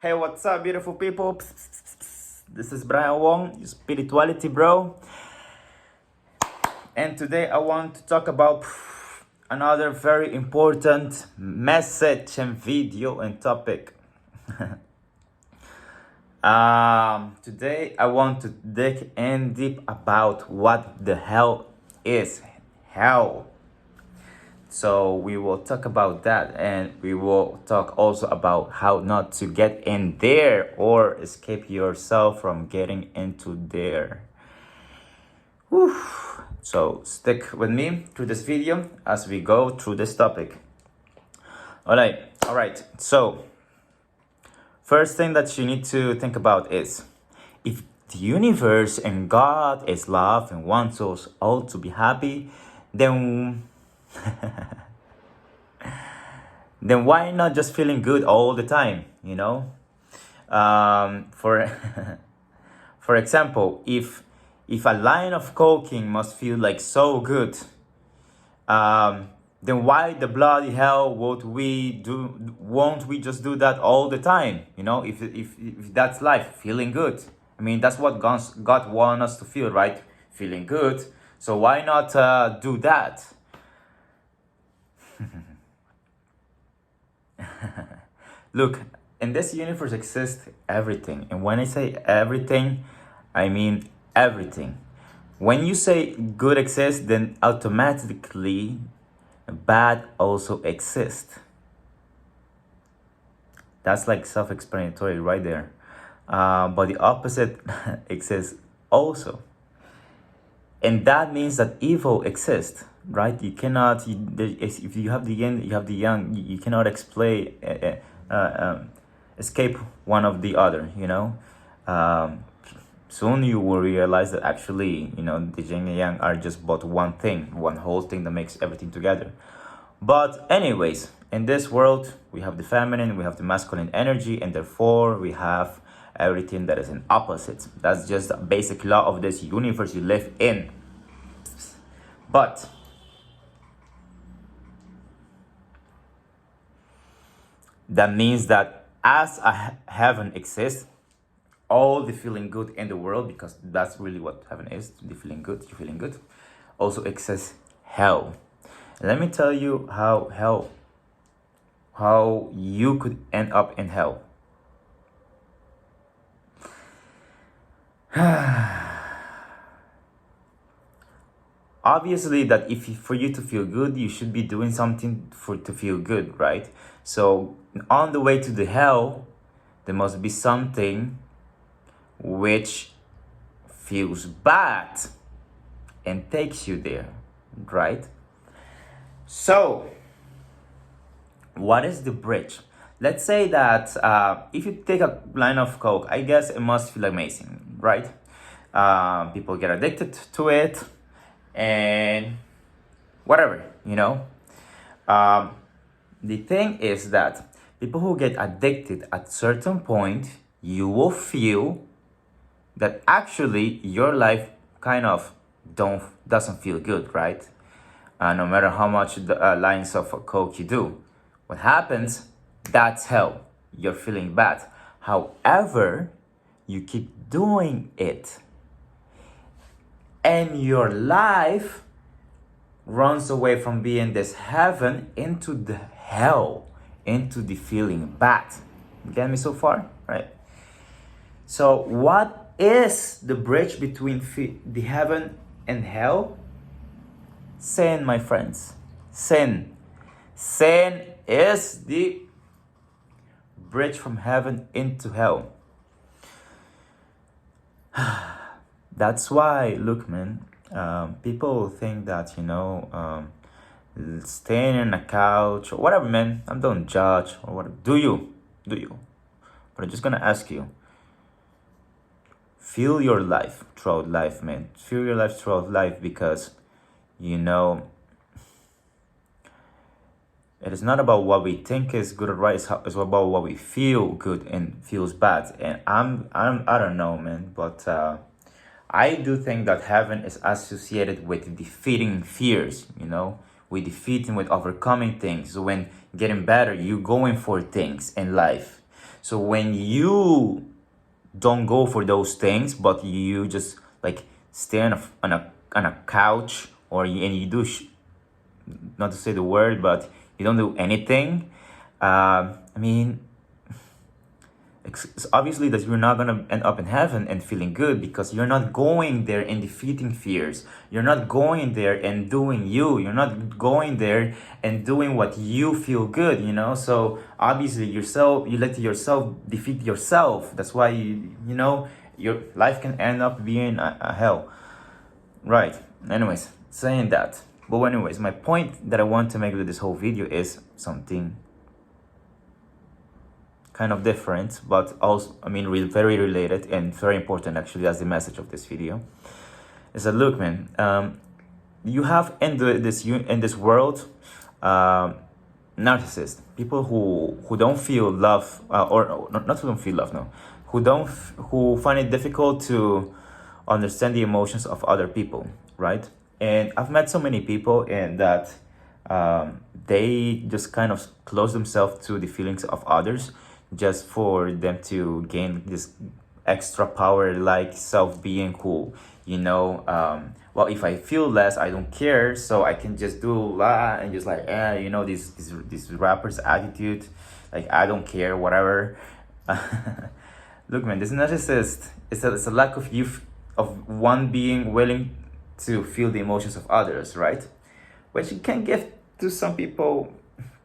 Hey, what's up, beautiful people? Psst, psst, psst, psst. This is Brian Wong, your spirituality bro. And today I want to talk about another very important message and video and topic. Today I want to dig in deep about what the hell is hell. So we will talk about that, and we will talk also about how not to get in there or escape yourself from getting into there. Whew. So stick with me through this video as we go through this topic. All right. So first thing that you need to think about is, if the universe and God is love and wants us all to be happy, then then why not just feeling good all the time, for for example, if a line of cocaine must feel like so good, then why the bloody hell won't we just do that all the time? If that's life, feeling good. I mean, that's what God wants us to feel, right? Feeling good. So why not do that? Look, in this universe exists everything. And when I say everything, I mean everything. When you say good exists, then automatically bad also exists. That's like self-explanatory right there. But the opposite exists also. And that means that evil exists, right? You cannot, if you have the yin, you have the yang. You cannot escape one of the other, Soon you will realize that actually, the yin and yang are just but one thing, one whole thing that makes everything together. But anyways, in this world, we have the feminine, we have the masculine energy, and therefore we have everything that is in opposites. That's just a basic law of this universe you live in. But that means that as a heaven exists, all the feeling good in the world, because that's really what heaven is, the feeling good, you're feeling good, also exists hell. And let me tell you how you could end up in hell. Obviously, that for you to feel good, you should be doing something to feel good, right? So on the way to the hell, there must be something which feels bad and takes you there, right? So what is the bridge? Let's say that if you take a line of coke, I guess it must feel amazing, right? People get addicted to it and whatever, the thing is that people who get addicted, at certain point you will feel that actually your life kind of doesn't feel good, right? No matter how much lines of coke you do, what happens, that's hell. You're feeling bad. However, you keep doing it, and your life runs away from being this heaven into the hell, into the feeling bad. You get me so far? Right? So what is the bridge between the heaven and hell? Sin, my friends. Sin. Sin is the bridge from heaven into hell. That's why, look, man, people think that, staying on a couch or whatever, man, I don't judge or whatever. Do you? But I'm just gonna ask you, feel your life throughout life, man. Feel your life throughout life, because, it is not about what we think is good or right. It's about what we feel good and feels bad. And I don't know, man, but I do think that heaven is associated with defeating fears, with defeating, with overcoming things. So when getting better, you going for things in life. So when you don't go for those things, but you just like stay on a couch, and you do not to say the word, but you don't do anything. I mean, it's obviously that you're not gonna end up in heaven and feeling good, because you're not going there and defeating fears. You're not going there and doing you. You're not going there and doing what you feel good, So obviously you let yourself defeat yourself. That's why your life can end up being a hell. Right. Anyways, saying that. But anyways, my point that I want to make with this whole video is something kind of different, but also, very related and very important, actually. That's the message of this video. Is that, look, man, you have in this world narcissists, people who don't feel love, or not who don't feel love, no, who find it difficult to understand the emotions of other people, right? And I've met so many people, and that they just kind of close themselves to the feelings of others, just for them to gain this extra power, like self-being cool, well, if I feel less, I don't care, so I can just do la, and just like, this rapper's attitude, like, I don't care, whatever. Look, man, this narcissist, it's a lack of of one being willing to feel the emotions of others, right? Which you can give to some people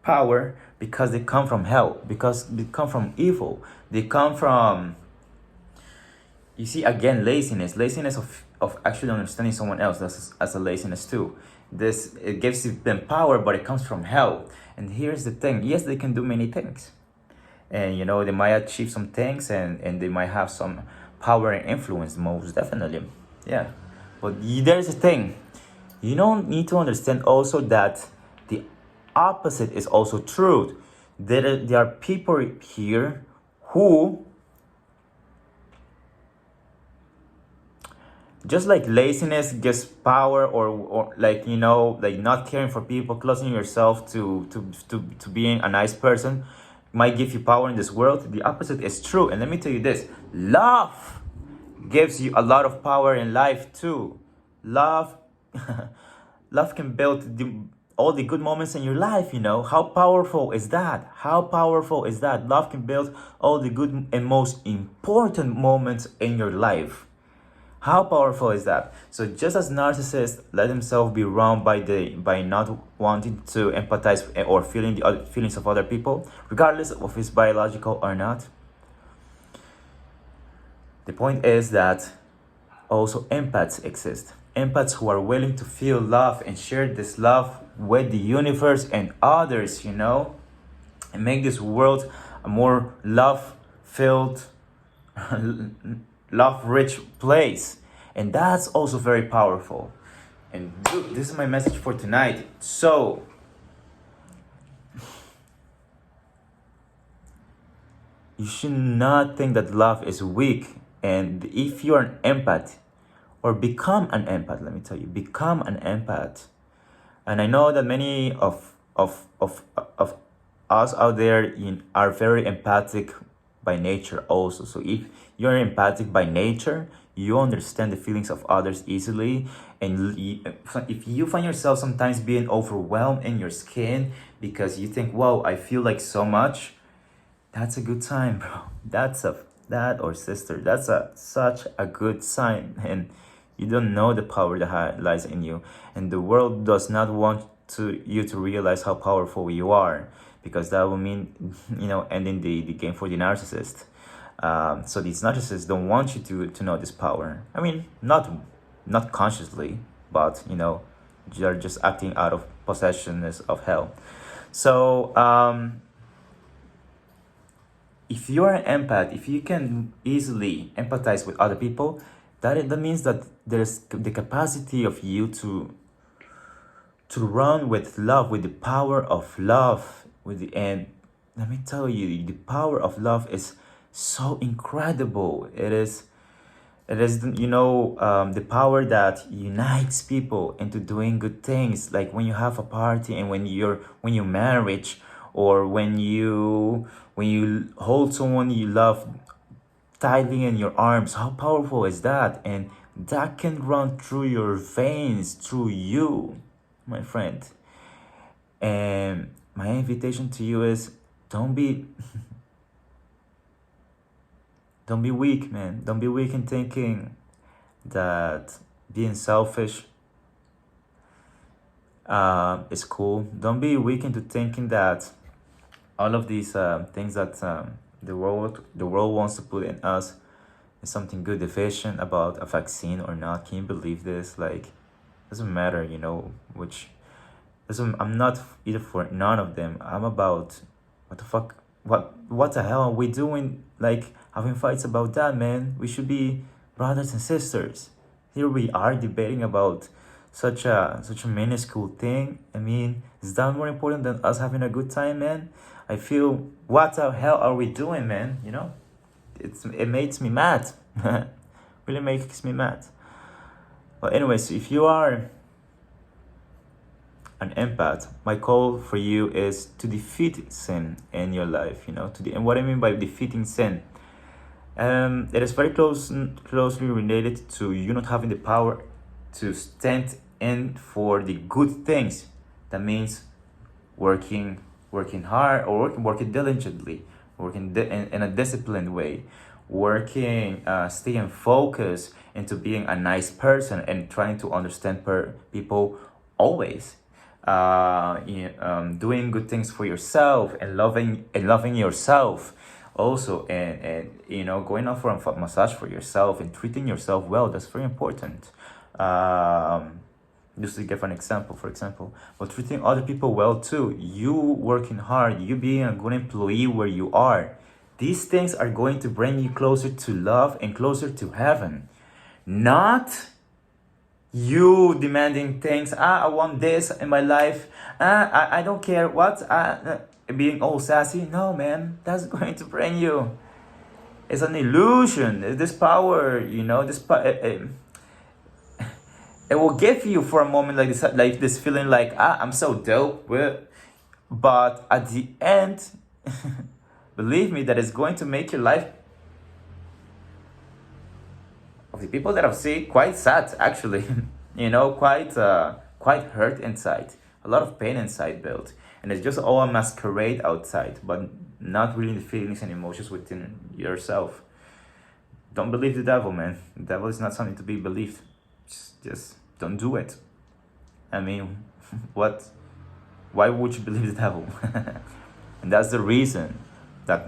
power, because they come from hell, because they come from evil, they come from, you see, again, laziness of actually understanding someone else. That's as a laziness too. It gives them power, but it comes from hell. And here's the thing: yes, they can do many things, and they might achieve some things, and they might have some power and influence, most definitely, yeah. But there's a thing: you don't need to understand also that the opposite is also true. There are people here who, just like laziness gives power, or like, like not caring for people, closing yourself to being a nice person might give you power in this world. The opposite is true. And let me tell you this: love gives you a lot of power in life too. Love love can build all the good moments in your life. How powerful is that? How powerful is that? Love can build all the good and most important moments in your life. How powerful is that? So just as narcissists let himself be wronged by not wanting to empathize or feeling the feelings of other people, regardless of if it's biological or not, the point is that also empaths exist. Empaths who are willing to feel love and share this love with the universe and others, and make this world a more love-filled, love-rich place. And that's also very powerful. And dude, this is my message for tonight. So, you should not think that love is weak. And if you're an empath, or become an empath, let me tell you, become an empath. And I know that many of us out there are very empathic by nature also. So if you're empathic by nature, you understand the feelings of others easily. And if you find yourself sometimes being overwhelmed in your skin because you think, wow, I feel like so much, that's a good sign, bro. That or sister, that's such a good sign. And you don't know the power that lies in you. And the world does not want you to realize how powerful you are, because that will mean, ending the game for the narcissist. So these narcissists don't want you to know this power. I mean, not consciously, but, you're just acting out of possessionness of hell. So, if you're an empath, if you can easily empathize with other people, that means that there's the capacity of you to run with love, with the power of love. And let me tell you, the power of love is so incredible. It is the power that unites people into doing good things. Like when you have a party, and when you marriage, or when you hold someone you love tightly in your arms. How powerful is that? And that can run through your veins, through you, my friend. And my invitation to you is don't be don't be weak, man. Don't be weak in thinking that being selfish is cool. Don't be weak into thinking that all of these things that the world wants to put in us is something good. The vision about a vaccine or not, can you believe this? Like, doesn't matter, which doesn't. I'm not either for none of them. I'm about what the fuck. What the hell are we doing? Like having fights about that, man. We should be brothers and sisters. Here we are debating about such a minuscule thing. I mean, is that more important than us having a good time, man? I feel, what the hell are we doing, man? It makes me mad. Really makes me mad. But anyways, if you are an empath, my call for you is to defeat sin in your life. And what I mean by defeating sin, it is very closely related to you not having the power to stand in for the good things. That means working hard, or working diligently, working in a disciplined way, working, staying focused into being a nice person and trying to understand people always. Doing good things for yourself and loving yourself also, and going out for a massage for yourself and treating yourself well. That's very important. Just to give an example, for example, but treating other people well too. You working hard, you being a good employee where you are. These things are going to bring you closer to love and closer to heaven. Not you demanding things. I want this in my life. I don't care what. Being all sassy. No, man, that's going to bring you. It's an illusion. This power, it will give you for a moment like this feeling like, I'm so dope. But at the end, believe me, that is going to make your life, of the people that I've seen, quite sad actually. Quite hurt inside, a lot of pain inside built, and it's just all a masquerade outside, but not really the feelings and emotions within yourself. Don't believe the devil, man. The devil is not something to be believed. Just don't do it. I mean, why would you believe the devil? And that's the reason that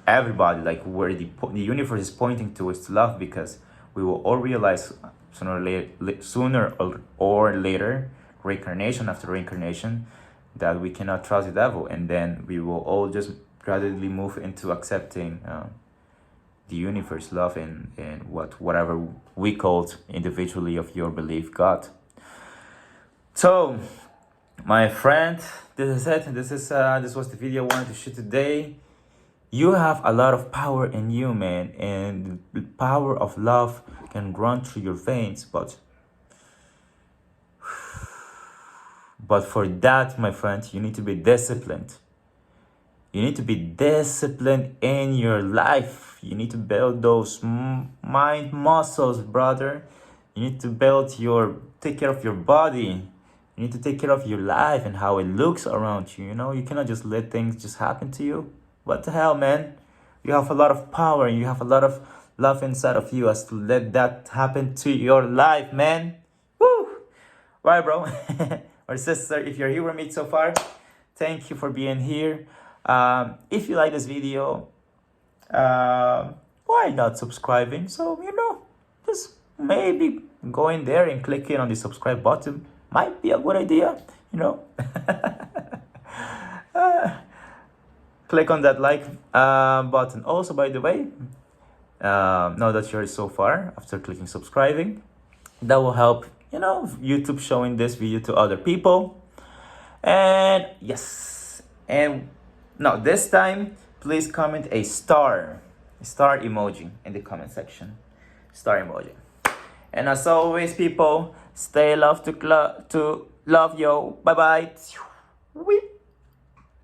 everybody, like, where the universe is pointing to, is to love, because we will all realize sooner or later, reincarnation after reincarnation, that we cannot trust the devil, and then we will all just gradually move into accepting the universe, love, and whatever we called individually of your belief God. So, my friend, this is it. This was the video I wanted to shoot today. You have a lot of power in you, man, and the power of love can run through your veins, but for that, my friend, you need to be disciplined. You need to be disciplined in your life. You need to build those mind muscles, brother. You need to take care of your body. You need to take care of your life and how it looks around you. You cannot just let things just happen to you. What the hell, man? You have a lot of power and you have a lot of love inside of you as to let that happen to your life, man. Woo! Right, bro? Or sister, if you're here with me so far, thank you for being here. If you like this video, why not subscribing? So, just maybe going there and clicking on the subscribe button might be a good idea, Click on that like button. Also, by the way, now that you're so far, after clicking subscribing, that will help, YouTube showing this video to other people. And yes, and now this time, please comment a star emoji in the comment section. Star emoji. And as always, people, stay love to love, yo. Bye bye.